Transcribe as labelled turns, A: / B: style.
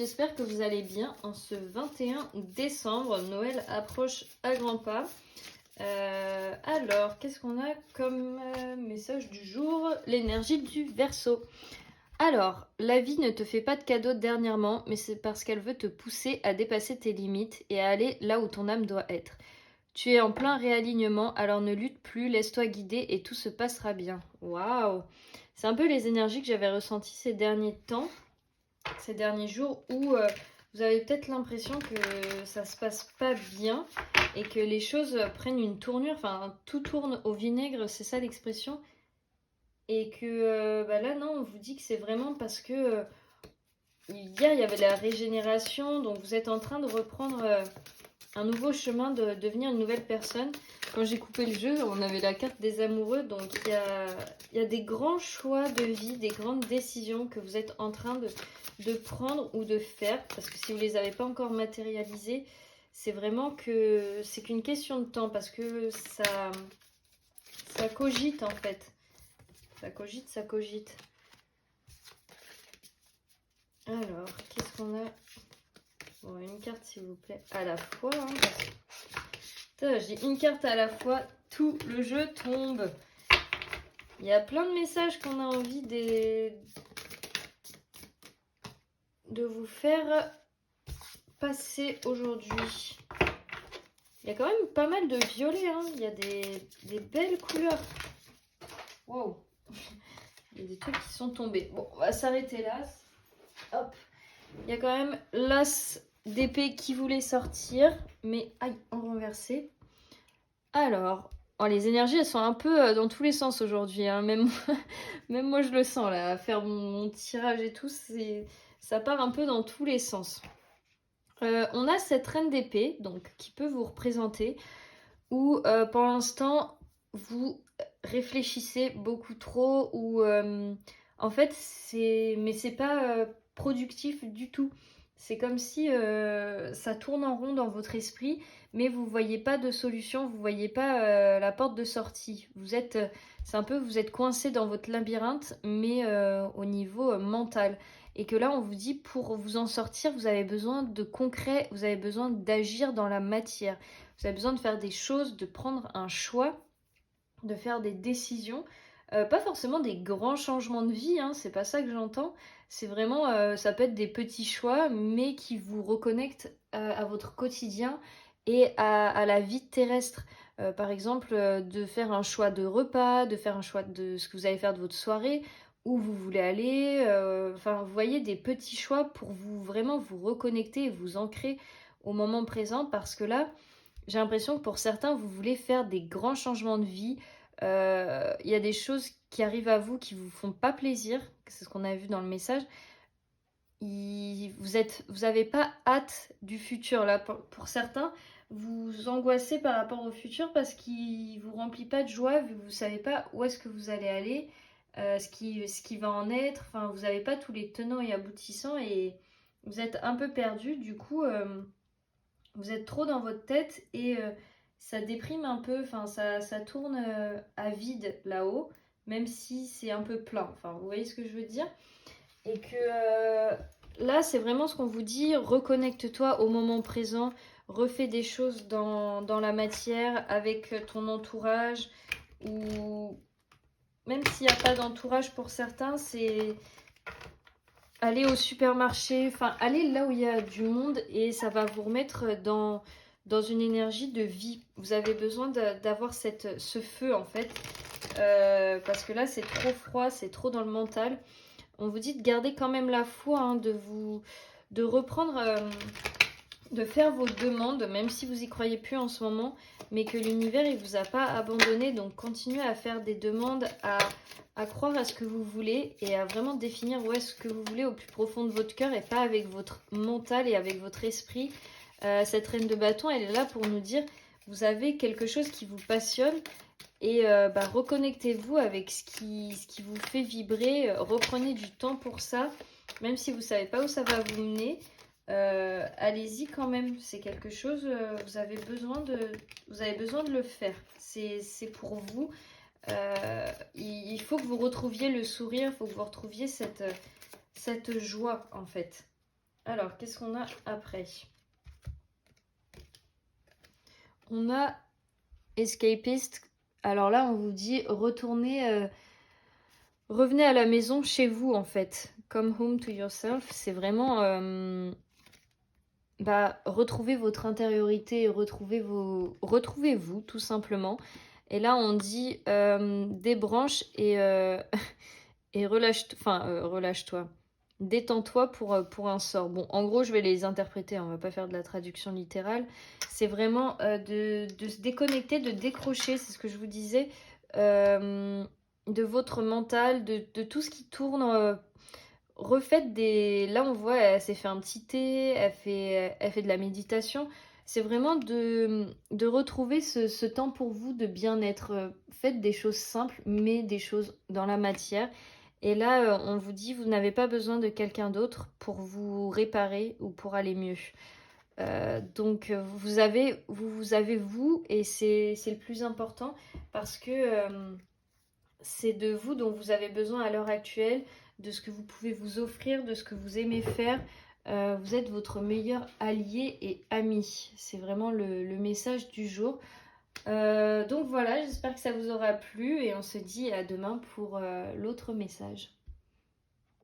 A: j'espère que vous allez bien en ce 21 décembre. Noël approche à grands pas. Alors, qu'est-ce qu'on a comme message du jour? L'énergie du Verseau. Alors, la vie ne te fait pas de cadeaux dernièrement, mais c'est parce qu'elle veut te pousser à dépasser tes limites et à aller là où ton âme doit être. Tu es en plein réalignement, alors ne lutte plus, laisse-toi guider et tout se passera bien. Waouh! C'est un peu les énergies que j'avais ressenties ces derniers temps, ces derniers jours, où vous avez peut-être l'impression que ça se passe pas bien et que les choses prennent une tournure, enfin tout tourne au vinaigre, c'est ça l'expression. Et que là, non, on vous dit que c'est vraiment parce que hier, il y avait la régénération, donc vous êtes en train de reprendre un nouveau chemin de devenir une nouvelle personne. Quand j'ai coupé le jeu, on avait la carte des amoureux, donc il y a des grands choix de vie, des grandes décisions que vous êtes en train de prendre ou de faire, parce que si vous ne les avez pas encore matérialisées, c'est vraiment que c'est qu'une question de temps, parce que ça cogite en fait. Ça cogite, ça cogite. Alors, qu'est-ce qu'on a? Bon, une carte s'il vous plaît, à la fois. Hein, je dis une carte à la fois, tout le jeu tombe. Il y a plein de messages qu'on a envie de vous faire passer aujourd'hui. Il y a quand même pas mal de violets, hein. Il y a des belles couleurs. Wow. Il y a des trucs qui sont tombés. Bon, on va s'arrêter là. Hop. Il y a quand même l'as d'épée qui voulait sortir, mais aïe, en renversé. Alors, oh, les énergies, elles sont un peu dans tous les sens aujourd'hui. Hein. Même moi, je le sens là. À faire mon tirage et tout, ça part un peu dans tous les sens. On a cette reine d'épée, donc qui peut vous représenter, où pour l'instant, vous réfléchissez beaucoup trop, ou en fait, mais c'est pas productif du tout. C'est comme si ça tourne en rond dans votre esprit, mais vous voyez pas de solution, vous voyez pas la porte de sortie. C'est un peu, vous êtes coincé dans votre labyrinthe, mais au niveau mental. Et que là, on vous dit, pour vous en sortir, vous avez besoin de concret, vous avez besoin d'agir dans la matière. Vous avez besoin de faire des choses, de prendre un choix, de faire des décisions. Pas forcément des grands changements de vie, hein, c'est pas ça que j'entends. C'est vraiment, ça peut être des petits choix, mais qui vous reconnectent à votre quotidien et à la vie terrestre. Par exemple, de faire un choix de repas, de faire un choix de ce que vous allez faire de votre soirée, où vous voulez aller. Enfin, vous voyez des petits choix pour vous vraiment vous reconnecter et vous ancrer au moment présent, parce que là, j'ai l'impression que pour certains, vous voulez faire des grands changements de vie. Il y a des choses qui arrivent à vous qui vous font pas plaisir. C'est ce qu'on a vu dans le message. Vous avez pas hâte du futur. Là, pour certains, vous angoissez par rapport au futur parce qu'il vous remplit pas de joie, vu que vous savez pas où est-ce que vous allez aller, ce qui va en être. Enfin, vous n'avez pas tous les tenants et aboutissants et vous êtes un peu perdu. Du coup, vous êtes trop dans votre tête et ça déprime un peu, enfin ça tourne à vide là-haut, même si c'est un peu plein. Enfin, vous voyez ce que je veux dire? Et que là, c'est vraiment ce qu'on vous dit, reconnecte-toi au moment présent, refais des choses dans la matière avec ton entourage, ou même s'il n'y a pas d'entourage pour certains, c'est aller au supermarché, enfin aller là où il y a du monde et ça va vous remettre dans une énergie de vie. Vous avez besoin d'avoir ce feu en fait, parce que là c'est trop froid, c'est trop dans le mental. On vous dit de garder quand même la foi, hein, de reprendre, de faire vos demandes, même si vous y croyez plus en ce moment, mais que l'univers il vous a pas abandonné, donc continuez à faire des demandes, à croire à ce que vous voulez et à vraiment définir où est-ce que vous voulez au plus profond de votre cœur et pas avec votre mental et avec votre esprit. Cette reine de bâton, elle est là pour nous dire, vous avez quelque chose qui vous passionne et reconnectez-vous avec ce qui vous fait vibrer, reprenez du temps pour ça, même si vous savez pas où ça va vous mener. Allez-y quand même, c'est quelque chose, vous avez besoin de le faire, c'est pour vous. Il faut que vous retrouviez le sourire, il faut que vous retrouviez cette joie en fait. Alors, qu'est-ce qu'on a après? On a Escapist. Alors là, on vous dit retournez, revenez à la maison chez vous en fait. Come home to yourself. C'est vraiment retrouvez votre intériorité, retrouvez-vous tout simplement. Et là, on dit débranche et et relâche-toi. Détends-toi pour un sort. Bon, en gros, je vais les interpréter, on va pas faire de la traduction littérale. C'est vraiment de se déconnecter, de décrocher, c'est ce que je vous disais, de votre mental, de tout ce qui tourne. Refaites des... Là, on voit, elle s'est fait un petit thé, elle fait de la méditation. C'est vraiment de retrouver ce temps pour vous de bien-être. Faites des choses simples, mais des choses dans la matière. Et là, on vous dit, vous n'avez pas besoin de quelqu'un d'autre pour vous réparer ou pour aller mieux. Donc, vous avez vous, et c'est le plus important parce que c'est de vous dont vous avez besoin à l'heure actuelle, de ce que vous pouvez vous offrir, de ce que vous aimez faire. Vous êtes votre meilleur allié et ami. C'est vraiment le message du jour. Donc voilà, j'espère que ça vous aura plu et on se dit à demain pour l'autre message.